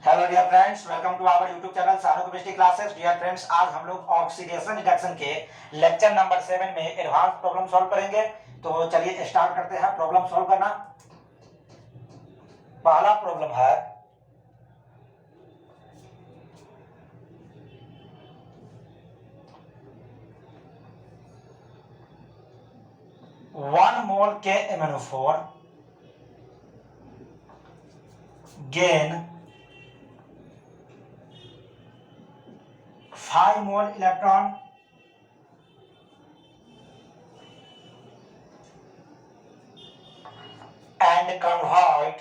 Hello dear friends, welcome to our YouTube channel Sanu chemistry classes. Dear friends, आज हम लोग oxidation reduction के lecture number 7 में advance problem solve करेंगे। तो चलिए स्टार्ट करते हैं प्रॉब्लम सॉल्व करना। पहला प्रॉब्लम है वन मोल के MnO4 gain 5 mole electron and convert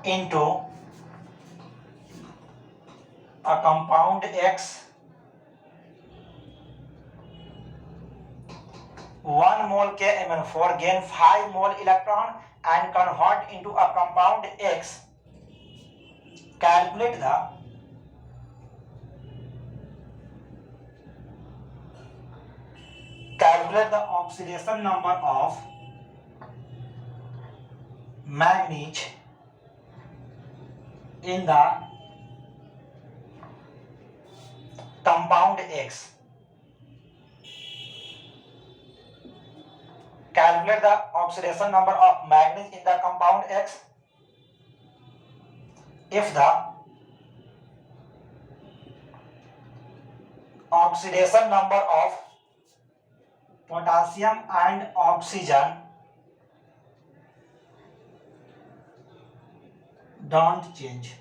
into a compound X 1 mole K MnO4 gain 5 mole electron and convert into a compound X. Calculate the oxidation number of manganese in the compound X. Calculate the oxidation number of manganese in the compound X. If the oxidation number of potassium and oxygen don't change.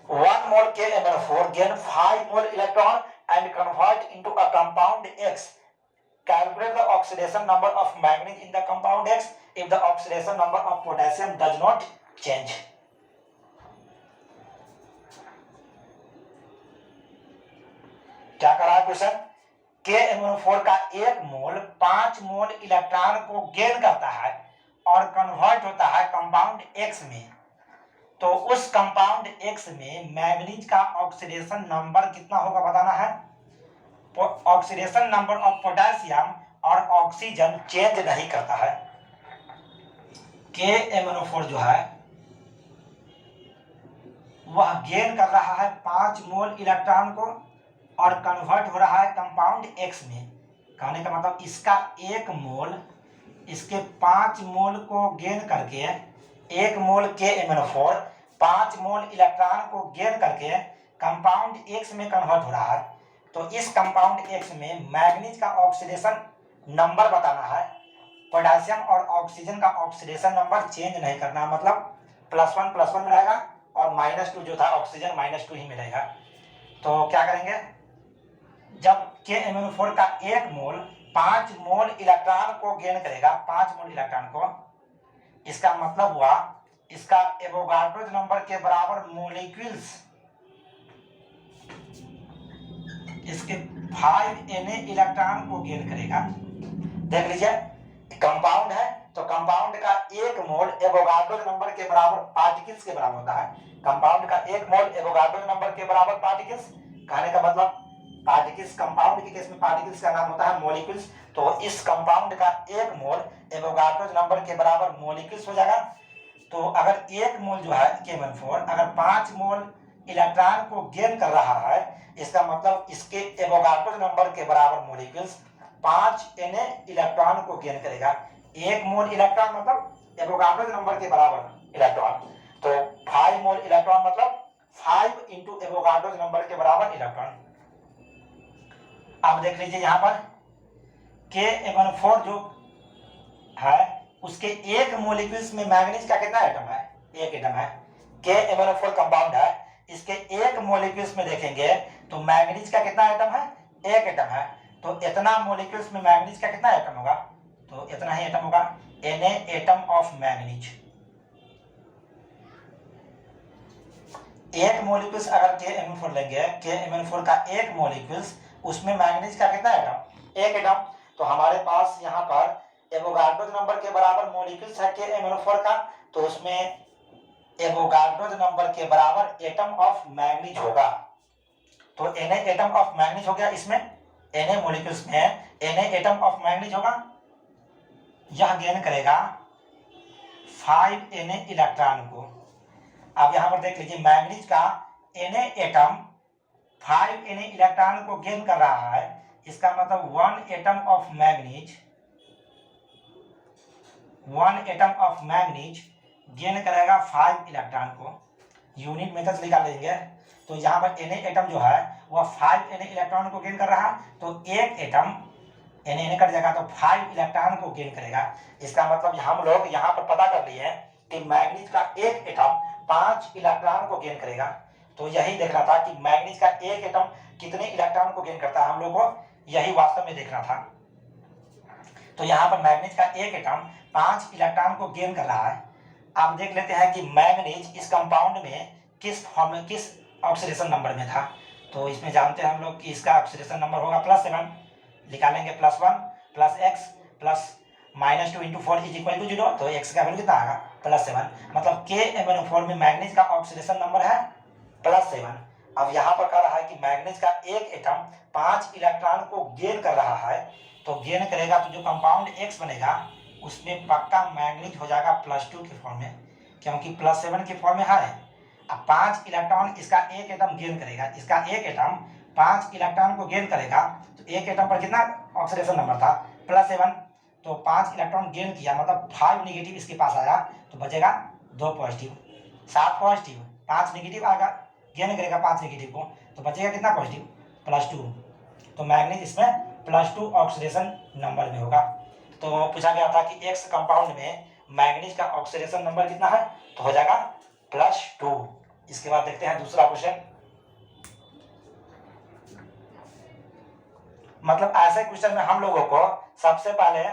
One mole K MnO4 gain 5 mole electron and convert into a compound X. Calculate the oxidation number of manganese in the compound X if the oxidation number of potassium does not change. क्या करा है question? K MnO4 का एक मोल 5 मोल electron को gain करता है और convert होता है कंपाउंड X में। तो उस कंपाउंड X में मैग्नीज का ऑक्सीडेशन नंबर कितना होगा बताना है। ऑक्सीडेशन नंबर ऑफ पोटेशियम और ऑक्सीजन चेंज नहीं करता है। K MnO4 जो है वह गेन कर रहा है 5 मोल इलेक्ट्रॉन को और कन्वर्ट हो रहा है कंपाउंड X में। कहने का मतलब इसका एक मोल इसके 5 मोल को गेन करके, एक मोल K MnO4 5 मोल इलेक्ट्रॉन को गेन करके कंपाउंड X में कन्वर्ट हो रहा है। तो इस कंपाउंड X में मैग्नीज का ऑक्सीडेशन नंबर बताना है। पोटेशियम और ऑक्सीजन का ऑक्सीडेशन नंबर चेंज नहीं करना, मतलब +1 में रहेगा और -2 जो था ऑक्सीजन -2 ही मिलेगा। तो क्या करेंगे, जब K MnO4 का एक मोल 5 मोल इलेक्ट्रॉन को गेन करेगा, 5 मोल इलेक्ट्रॉन को, इसका मतलब हुआ इसका एवोगाड्रो नंबर के बराबर मोलिक्यूल्स इसके 5 Na इलेक्ट्रॉन को गेन करेगा। देख लीजिए, कंपाउंड है तो कंपाउंड का एक मोल एवोगाड्रो नंबर के बराबर पार्टिकल्स के बराबर होता है। कंपाउंड का एक मोल एवोगाड्रो नंबर के बराबर पार्टिकल्स, कहने का मतलब पार्टिकल्स, कंपाउंड के केस में पार्टिकल्स का नाम होता है मॉलिक्यूल्स। तो इस कंपाउंड का एक मोल एवोगाड्रो नंबर के बराबर मॉलिक्यूल्स हो जाएगा। तो अगर एक मोल जो है K MnO4 अगर 5 मोल इलेक्ट्रॉन को गेन कर रहा है, इसका मतलब इसके एवोगाड्रो नंबर के बराबर मॉलिक्यूल्स 5 Na इलेक्ट्रॉन को गेन करेगा। एक मोल इलेक्ट्रॉन मतलब एवोगाड्रो नंबर के बराबर इलेक्ट्रॉन, तो 5 मोल इलेक्ट्रॉन मतलब 5 इंटू एवोगाड्रो नंबर के बराबर इलेक्ट्रॉन। अब देख लीजिए यहाँ पर K MnO4 जो है उसके एक मोलिक्यूल्स में मैग्नीज का कितना एटम है? एक एटम है। K MnO4 कंपाउंड है, इसके एक मोलिक्यूल्स में देखेंगे तो मैग्नीज का कितना एटम है? एक एटम है। तो इतना मोलिक्यूल्स में मैग्नीज का कितना एटम होगा? तो इतना ही एटम होगा, Na एटम ऑफ मैग्नीज। एक मोलिक्यूल्स अगर K MnO4 लेंगे, K MnO4 का एक मोलिक्यूल्स, उसमें मैग्नीज का कितना एटम? एक एटम। तो हमारे पास यहाँ पर एवोगाड्रो नंबर के बराबर मॉलिक्यूल्स है K MnO4 का, तो उसमें एवोगाड्रो नंबर के बराबर एटम ऑफ मैग्नीज होगा। तो Na एटम ऑफ मैग्नीज हो गया, इसमें Na मॉलिक्यूल्स में Na एटम ऑफ मैग्नीज होगा, यह गेन करेगा 5 Na इलेक्ट्रॉन को। अब यहां पर देख लीजिए मैग्नीज का Na एटम 5 Na इलेक्ट्रॉन को गेन कर रहा है, इसका मतलब 1 एटम ऑफ मैग्नीज गेन करेगा 5 इलेक्ट्रॉन को। यूनिट मेथड से निकाल लेंगे तो यहाँ पर Na एटम जो है वह 5 Na इलेक्ट्रॉन को गेन कर रहा है, तो एक एटम Na कट जाएगा तो 5 इलेक्ट्रॉन को गेन करेगा। इसका मतलब हम लोग यहाँ पर पता कर लिए कि मैग्नीज का एक एटम 5 इलेक्ट्रॉन को गेन करेगा। तो यही देखना था कि मैग्नीज का एक एटम कितने इलेक्ट्रॉन को गेन करता है, हम लोग को यही वास्तव में देखना था। तो यहाँ पर मैग्नीज का एक एटम 5 इलेक्ट्रॉन को गेन कर रहा है। अब देख लेते हैं कि मैग्नीज इस कंपाउंड में किस ऑक्सीडेशन नंबर में था। तो इसमें जानते हैं हम लोग कि इसका ऑक्सीडेशन नंबर होगा +7, निकालेंगे +1 + x +-2 × 4 = 0, तो x का वैल्यू कितना आएगा +7, मतलब KMnO4 में मैग्नीज का ऑक्सीडेशन नंबर है +7। अब यहाँ पर कह रहा है कि मैग्नीज का एक एटम 5 इलेक्ट्रॉन को गेन कर रहा है, तो गेन करेगा तो जो कंपाउंड X बनेगा उसमें पक्का मैग्नीज हो जाएगा +2 के फॉर्म में, क्योंकि +7 के फॉर्म में है। अब 5 इलेक्ट्रॉन इसका एक एटम गेन करेगा, इसका एक एटम 5 इलेक्ट्रॉन को गेन करेगा, तो एक एटम पर कितना ऑक्सीडेशन नंबर था +7, तो 5 इलेक्ट्रॉन गेन किया मतलब 5 नेगेटिव इसके पास आया, तो बचेगा 2 पॉजिटिव, 7 पॉजिटिव 5 नेगेटिव आएगा, गेन करेगा 5 नेगेटिव को, तो बचेगा कितना पॉजिटिव +2। तो मैग्नीज इसमें +2 ऑक्सीडेशन नंबर में होगा। तो पूछा गया था कि X कंपाउंड में मैग्नीज का ऑक्सीडेशन नंबर कितना है, तो हो जाएगा +2। इसके बाद देखते हैं दूसरा क्वेश्चन। मतलब ऐसे क्वेश्चन में हम लोगों को सबसे पहले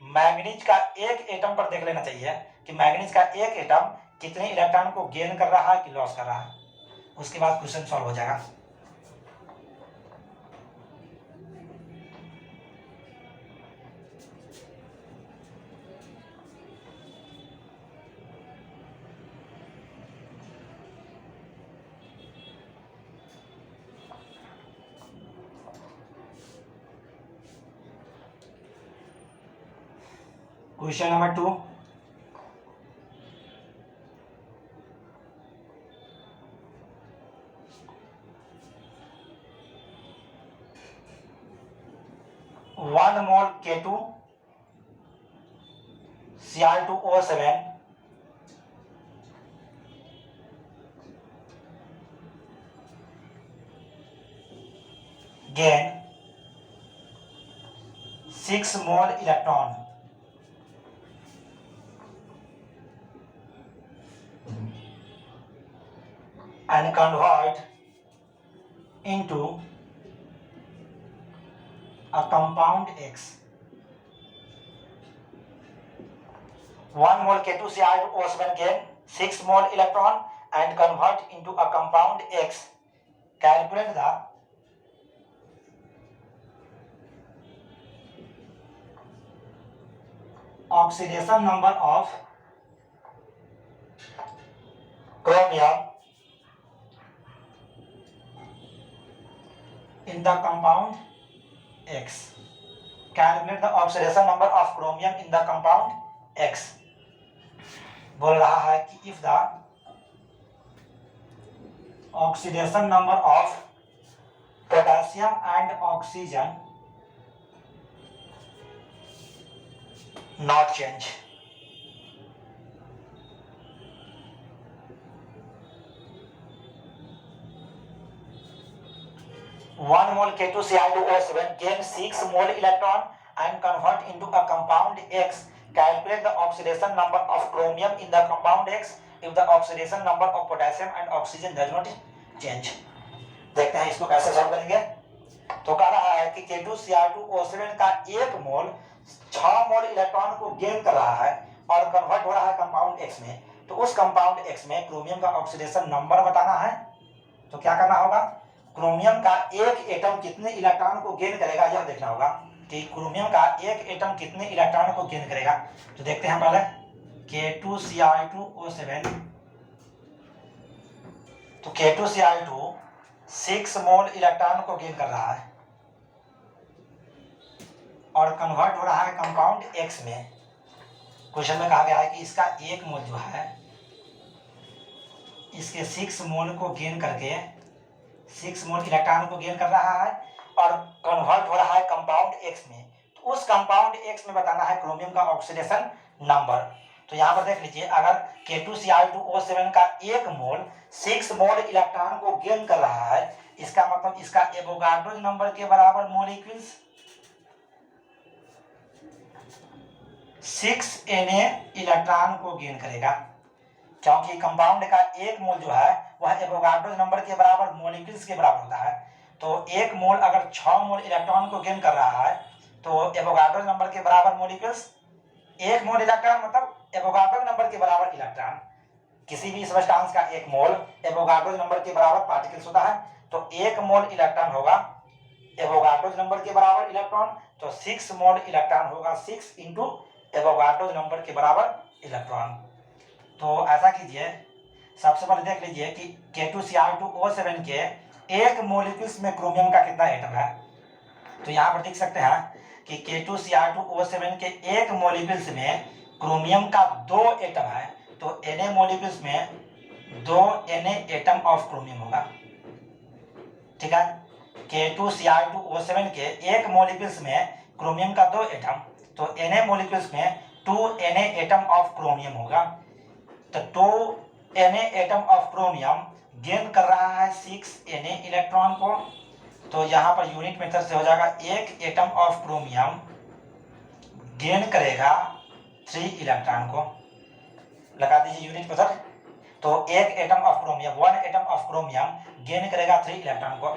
मैग्नीज का एक एटम पर देख लेना चाहिए कि मैग्नीज का एक एटम कितने इलेक्ट्रॉन को गेन कर रहा है कि लॉस कर रहा है, उसके बाद क्वेश्चन सॉल्व हो जाएगा। Question number 2, one mole K2 Cr2O7 gain 6 mole electron and convert into a compound X. 1 mole K2 Cr2O7 gain 6 mole electron and convert into a compound X. Calculate the oxidation number of chromium in the compound X. Calculate the oxidation number of chromium in the compound X. बोल रहा है कि if the oxidation number of potassium and oxygen not change, one mole K2 Cr2O7 gain 6 mole electron and convert into a compound X. Calculate the oxidation number of chromium in the compound X if the oxidation number of potassium and oxygen does not change. देखते हैं इसको कैसे solve करेंगे। तो कह रहा है कि K2 Cr2O7 का एक मोल 6 मोल इलेक्ट्रॉन को गेन कर रहा है और कन्वर्ट हो रहा है कंपाउंड X में, तो उस कंपाउंड X में क्रोमियम का ऑक्सीडेशन नंबर बताना है। तो क्या करना होगा, क्रोमियम का एक एटम कितने इलेक्ट्रॉन को गेन करेगा यह देखना होगा कि क्रोमियम का एक एटम कितने इलेक्ट्रॉन को गेन करेगा। तो देखते हैं पहले K2 Cr2O7, तो K2 Cr2 6 मोल इलेक्ट्रॉन को गेन कर रहा है, और कन्वर्ट हो रहा है कंपाउंड एक्स में। क्वेश्चन में कहा गया है कि इसका 1 मोल जो है इसके 6 मोल को गेन करके 6 मोल इलेक्ट्रॉन को गेन कर रहा है और कन्वर्ट हो रहा है कंपाउंड एक्स में। तो उस कंपाउंड एक्स में बताना है क्रोमियम का ऑक्सीडेशन नंबर। तो यहाँ पर देख लीजिए, अगर K2Cr2O7 का 1 मोल 6 मोल इलेक्ट्रॉन को गेन कर रहा है, इसका मतलब इसका एवोगाड्रो नंबर के बराबर मोलिक्यूल्स 6Na इलेक्ट्रॉन को गेन करेगा, क्योंकि कंपाउंड का 1 मोल जो है वह एवोगाड्रो नंबर के बराबर मोलिक्यूल्स के बराबर होता है। तो 1 मोल अगर 6 मोल इलेक्ट्रॉन को गेन कर रहा है तो एवोगाड्रो नंबर के बराबर मोलिक्यूल्स, 1 मोल इलेक्ट्रॉन मतलब एवोगाड्रो नंबर के बराबर इलेक्ट्रॉन। किसी भी सब्सटेंस का 1 मोल एवोगाड्रो नंबर के बराबर पार्टिकल्स होता है। तो 1 मोल इलेक्ट्रॉन होगा एवोगाड्रो नंबर के बराबर इलेक्ट्रॉन, तो 6 मोल इलेक्ट्रॉन होगा 6 इंटू एवोगाड्रो नंबर के बराबर इलेक्ट्रॉन। तो ऐसा कीजिए, सबसे पहले देख लीजिए कि K2Cr2O7 के 1 मोलिक्यूल्स में क्रोमियम का कितना एटम है। तो यहाँ पर देख सकते हैं कि K2Cr2O7 के 1 मोलिक्यूल्स में क्रोमियम का 2 एटम है। तो Na मोलिक्यूल्स में 2 Na एटम ऑफ क्रोमियम होगा। ठीक है, K2Cr2O7 के 1 मोलिक्यूल्स में क्रोमियम का 2 एटम, तो Na मोलिक्यूल्स में 2 Na एटम ऑफ क्रोमियम होगा। तो 2 Na atom of chromium gain कर रहा है 6 Na इलेक्ट्रॉन को। तो यहाँ पर यूनिट मेथड से हो जाएगा 1 एटम ऑफ क्रोमियम गेन करेगा 3 इलेक्ट्रॉन को। लगा दीजिए यूनिट मेथड। तो 1 atom of chromium, 1 atom of chromium gain करेगा 3 इलेक्ट्रॉन को।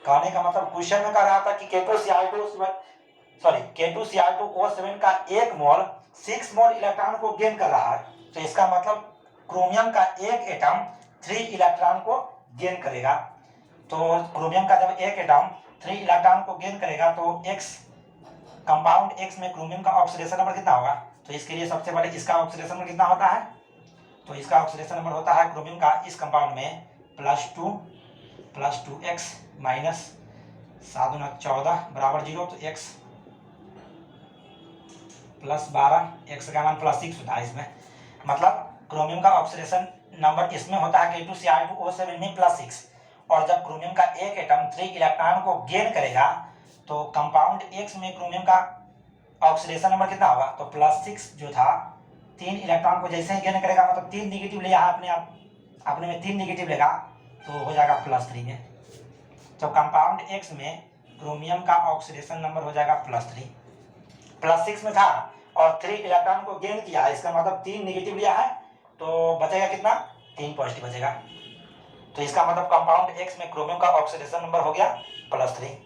कहने का मतलब क्वेश्चन में कह रहा था कि K2Cr2O7 का 1 मोल 6 मोल इलेक्ट्रॉन को गेन कर रहा है। तो इसका मतलब क्रोमियम का 1 एटम 3 इलेक्ट्रॉन को गेन करेगा। तो क्रोमियम का जब 1 एटम 3 इलेक्ट्रॉन को गेन करेगा तो X, कंपाउंड X में क्रोमियम का ऑक्सीडेशन नंबर कितना होगा। तो इसके लिए सबसे पहले इसका ऑक्सीडेशन नंबर कितना होता है। तो इसका ऑक्सीडेशन नंबर होता है क्रोमियम का इस कंपाउंड में +2 x माइनस 7 × 14 बराबर 0। तो x +12, x का मान +6 होता है इसमें। मतलब क्रोमियम का ऑक्सीडेशन नंबर इसमें होता है K2Cr2O7 में +6। और जब क्रोमियम का 1 एटम 3 इलेक्ट्रॉन को गेन करेगा तो कंपाउंड X में क्रोमियम का ऑक्सीडेशन नंबर कितना होगा। तो +6 जो था 3 इलेक्ट्रॉन को जैसे ही गेन करेगा, मतलब 3 निगेटिव लिया अपने में 3 निगेटिव लेगा तो हो जाएगा +3 में। तो कंपाउंड X में क्रोमियम का ऑक्सीडेशन नंबर हो जाएगा +3। +6 में था और 3 इलेक्ट्रॉन को गेन किया, इसका मतलब 3 निगेटिव लिया है तो बचेगा कितना, 3 पॉजिटिव बचेगा। तो इसका मतलब कंपाउंड X में क्रोमियम का ऑक्सीडेशन नंबर हो गया +3।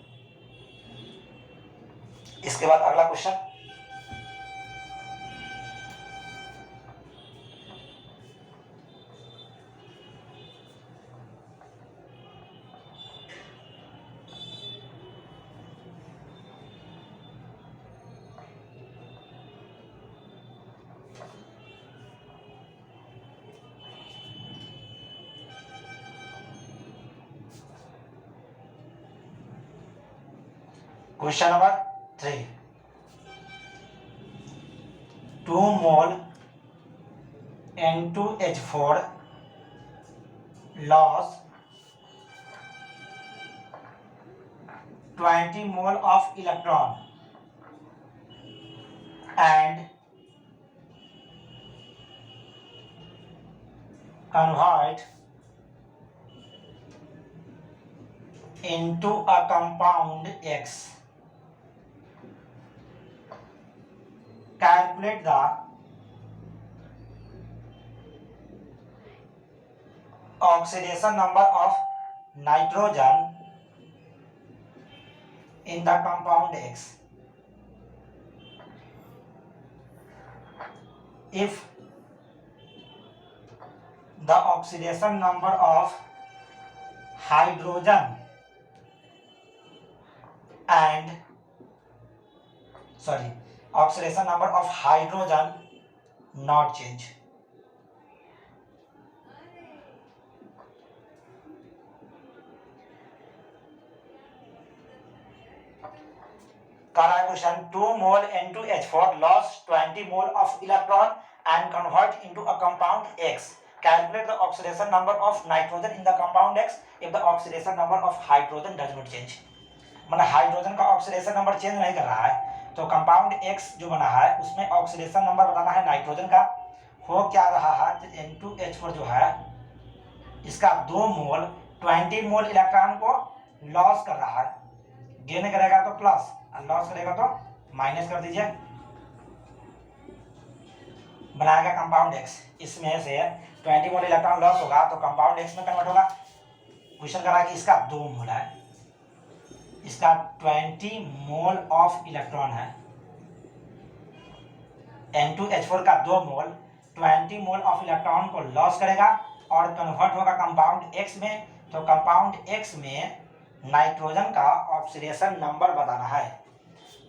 इसके बाद अगला question, question number 3, 2 mole N2H4 loss 20 mole of electron and convert into a compound X. Calculate the oxidation number of nitrogen in the compound X. If the oxidation number of hydrogen and oxidation number of hydrogen not change. कह रहा है question 2 mole N2H4 lost 20 mole of electron and convert into a compound X. Calculate the oxidation number of nitrogen in the compound X if the oxidation number of hydrogen does not change. मतलब hydrogen का oxidation number change नहीं कर रहा है, तो compound X जो बना है उसमें ऑक्सीडेशन नंबर बताना है नाइट्रोजन का। हो क्या रहा है, तो N2H4 जो है इसका 2 मोल 20 मोल इलेक्ट्रॉन को लॉस कर रहा है। गेन करेगा तो प्लस और लॉस करेगा तो माइनस कर दीजिए, बनाएगा कंपाउंड X। इसमें से 20 मोल इलेक्ट्रॉन लॉस होगा तो कंपाउंड X में कन्वर्ट होगा। क्वेश्चन कर रहा है कि इसका 2 मोल है, इसका 20 मोल ऑफ इलेक्ट्रॉन है। N2H4 का 2 मोल 20 मोल ऑफ इलेक्ट्रॉन को लॉस करेगा और कन्वर्ट होगा कंपाउंड X में। तो कंपाउंड X में नाइट्रोजन का ऑक्सीडेशन नंबर बताना है।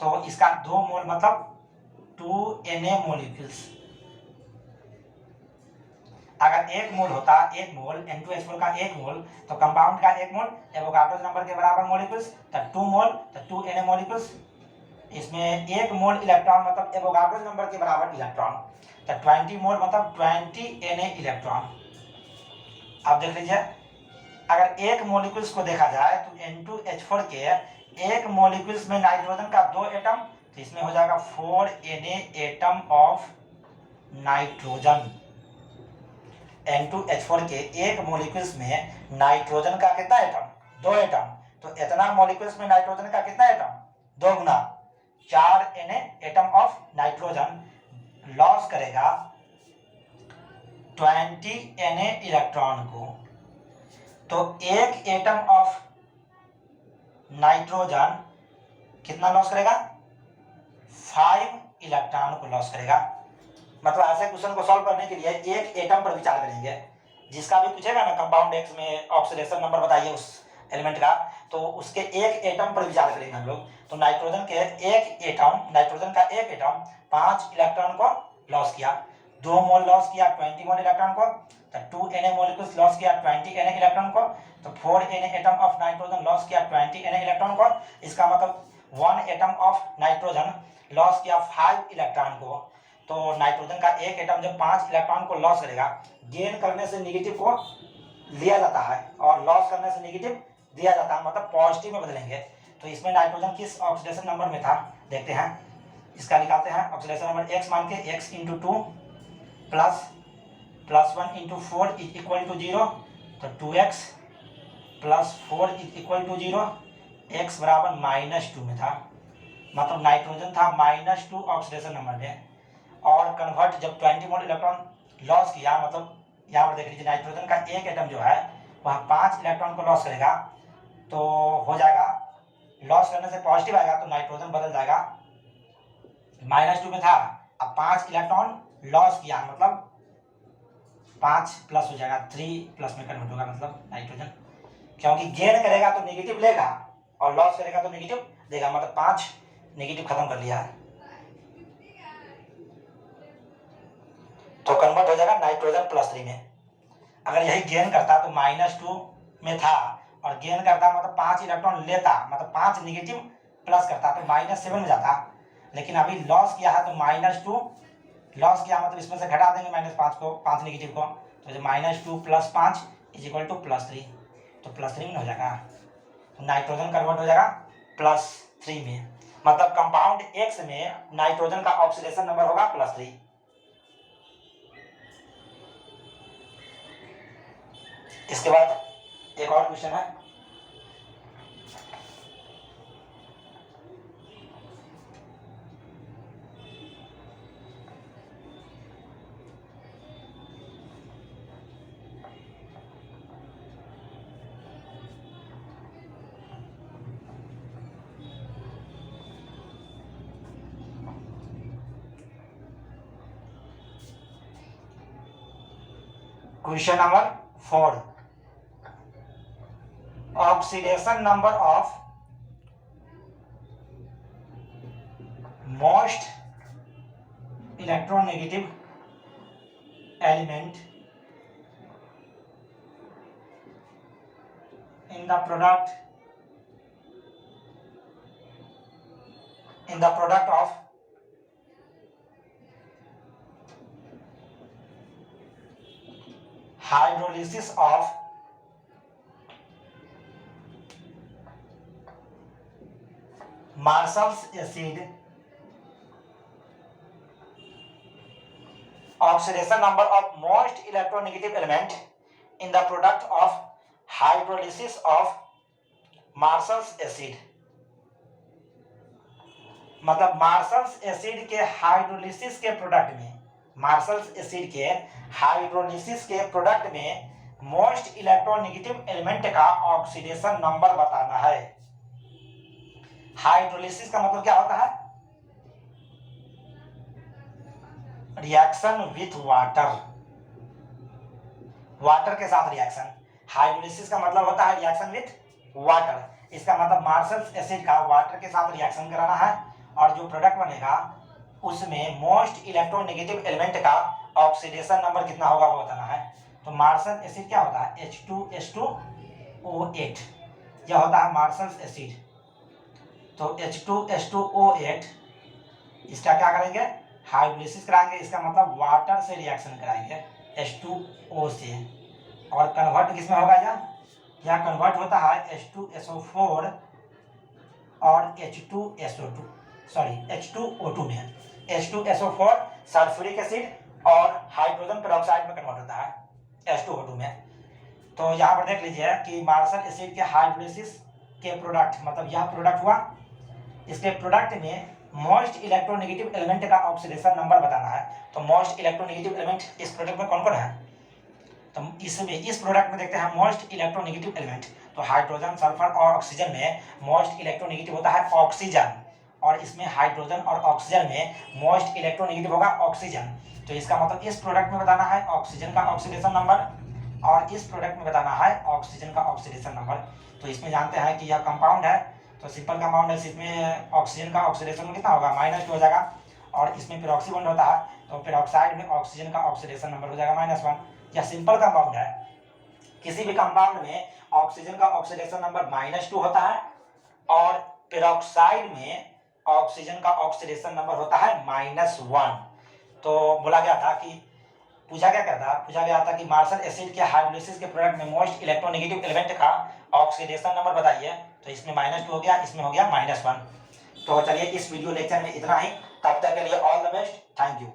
तो इसका 2 मोल मतलब 2Na मोलिक्यूल्स। अगर 1 मोल होता, 1 मोल N2H4 का 1 मोल, तो कंपाउंड का 1 मोल एवोगाड्रो नंबर के बराबर मोलिक्यूल्स, तो 2 मोल तो 2Na मोलिक्यूल्स। इसमें 1 मोल इलेक्ट्रॉन मतलब एवोगाड्रो नंबर के बराबर इलेक्ट्रॉन, तो 20 मोल मतलब 20Na इलेक्ट्रॉन। अब देख लीजिए, अगर 1 मोलिक्यूल्स को देखा जाए तो N2H4 के 1 मोलिक्यूल्स में नाइट्रोजन का 2 एटम, तो इसमें हो जाएगा 4Na atom of nitrogen. N2H4 के 1 मोलिक्यूल्स में नाइट्रोजन का कितना एटम, 2 एटम, तो इतना मोलिक्यूल्स में नाइट्रोजन का कितना atom, 2 Guna 4Na atom of nitrogen loss करेगा 20Na इलेक्ट्रॉन को। तो 1 एटम ऑफ नाइट्रोजन कितना लॉस करेगा, 5 इलेक्ट्रॉन को लॉस करेगा। मतलब ऐसे क्वेश्चन को सॉल्व करने के लिए 1 एटम पर विचार करेंगे। जिसका भी पूछेगा ना कंपाउंड X में ऑक्सीडेशन नंबर बताइए उस एलिमेंट का, तो उसके 1 एटम पर विचार करेंगे हम लोग। तो नाइट्रोजन के 1 एटम, नाइट्रोजन का 1 एटम 5 इलेक्ट्रॉन को लॉस किया, 2 मोल लॉस किया 20 मोल इलेक्ट्रॉन को, तो 2Na मोलिक्यूल्स लॉस किया 20Na इलेक्ट्रॉन को, तो 4Na atom of nitrogen loss किया 20Na इलेक्ट्रॉन को। इसका मतलब 1 एटम ऑफ नाइट्रोजन लॉस किया 5 इलेक्ट्रॉन को। तो नाइट्रोजन का 1 एटम जब 5 इलेक्ट्रॉन को लॉस करेगा, गेन करने से नेगेटिव को लिया जाता है और लॉस करने से नेगेटिव दिया जाता है, मतलब पॉजिटिव में बदलेंगे। तो इसमें नाइट्रोजन किस ऑक्सीडेशन नंबर में था देखते हैं, इसका निकालते हैं। ऑक्सीडेशन नंबर X मान के X × 2 plus 1 × 4 is equal to 0, तो 2X plus 4 is equal to 0, X बराबर -2 में था, मतलब नाइट्रोजन था -2 ऑक्सीडेशन नंबर में। और कन्वर्ट जब 20 मोल इलेक्ट्रॉन लॉस किया, मतलब यहाँ पर देख लीजिए नाइट्रोजन का 1 एटम जो है वह 5 इलेक्ट्रॉन को लॉस करेगा, तो हो जाएगा लॉस करने से पॉजिटिव आएगा, तो नाइट्रोजन बदल जाएगा, -2 में था, अब 5 इलेक्ट्रॉन लॉस किया, मतलब 5 प्लस हो जाएगा, 3 प्लस में कन्वर्ट होगा, मतलब नाइट्रोजन, क्योंकि गेन करेगा तो नेगेटिव लेगा और लॉस करेगा तो नेगेटिव देगा, मतलब 5 नेगेटिव खत्म कर लिया है, तो कन्वर्ट हो जाएगा नाइट्रोजन +3 में। अगर यही गेन करता तो -2 में था और गेन करता मतलब 5 इलेक्ट्रॉन लेता, मतलब 5 नेगेटिव प्लस करता तो -7 में जाता, लेकिन अभी लॉस किया है तो -2 लॉस किया, मतलब इसमें से घटा देंगे -5 को, 5 नेगेटिव को, तो जो -2 + 5 इज इक्वल टू +3, तो +3 में हो जाएगा, तो नाइट्रोजन कन्वर्ट हो जाएगा +3 में, मतलब कंपाउंड X में नाइट्रोजन का ऑक्सीडेशन नंबर होगा +3। इसके बाद एक और क्वेश्चन है, question number 4, oxidation number of most electronegative element in the product in the product of hydrolysis of Marshall's acid, oxidation number of most electronegative element in the product of hydrolysis of Marshall's acid, मतलब marshals acid के hydrolysis के product में, marshals acid के hydrolysis के product में most electronegative element का oxidation number बताना है। हाइड्रोलिसिस का मतलब क्या होता है? रिएक्शन विथ वाटर, वाटर के साथ रिएक्शन। हाइड्रोलिसिस का मतलब होता है रिएक्शन विथ वाटर। इसका मतलब मार्शल्स एसिड का वाटर के साथ रिएक्शन कराना है और जो प्रोडक्ट बनेगा उसमें मोस्ट इलेक्ट्रोनेगेटिव एलिमेंट का ऑक्सीडेशन नंबर कितना होगा वो बताना है। तो मार्शल एसिड क्या होता है? H2S2O8, यह होता है मार्शल्स एसिड। तो H2S2O8 इसका क्या करेंगे? हाइड्रोलिसिस कराएंगे, इसका मतलब वाटर से रिएक्शन कराएंगे H2O से, और कन्वर्ट किसमें होगा? यह कन्वर्ट होता है H2SO4 और H2O2 में। H2SO4 सल्फ्यूरिक एसिड और हाइड्रोजन पेरोक्साइड में कन्वर्ट होता है H2O2 में। तो यहाँ पर देख लीजिए कि मार्शल एसिड के हाइड्रोलिसिस के प्रोडक्ट, मतलब यह प्रोडक्ट हुआ, इसके प्रोडक्ट में मोस्ट इलेक्ट्रोनेगेटिव एलिमेंट का ऑक्सीडेशन नंबर बताना है। तो मोस्ट इलेक्ट्रोनेगेटिव एलिमेंट इस प्रोडक्ट में कौन कौन है? तो इसमें इस प्रोडक्ट में देखते हैं मोस्ट इलेक्ट्रोनेगेटिव एलिमेंट। तो हाइड्रोजन, सल्फर और ऑक्सीजन में मोस्ट इलेक्ट्रोनेगेटिव होता है ऑक्सीजन, और इसमें हाइड्रोजन और ऑक्सीजन में मोस्ट इलेक्ट्रोनेगेटिव होगा ऑक्सीजन। तो इसका मतलब इस प्रोडक्ट में बताना है ऑक्सीजन का ऑक्सीडेशन नंबर, और इस प्रोडक्ट में बताना है ऑक्सीजन का ऑक्सीडेशन नंबर। तो इसमें जानते हैं कि यह कंपाउंड है, तो सिंपल कंपाउंड है, इसमें ऑक्सीजन का ऑक्सीडेशन कितना होगा? -2 हो जाएगा, और इसमें पेरोक्सी बॉन्ड होता है तो पेरोक्साइड में ऑक्सीजन का ऑक्सीडेशन नंबर हो जाएगा -1। यह सिंपल कंपाउंड है। किसी भी कंपाउंड में ऑक्सीजन का ऑक्सीडेशन नंबर -2 होता है और पेरोक्साइड में ऑक्सीजन का ऑक्सीडेशन नंबर होता है -1। तो बोला गया था कि पूछा गया था कि मार्शल एसिड के हाइड्रोलिसिस के प्रोडक्ट में मोस्ट इलेक्ट्रोनेगेटिव एलिमेंट का ऑक्सीडेशन नंबर बताइए। तो इसमें -2 हो गया, इसमें हो गया -1। तो चलिए इस वीडियो लेक्चर में इतना ही, तब तक के लिए all the best, thank you.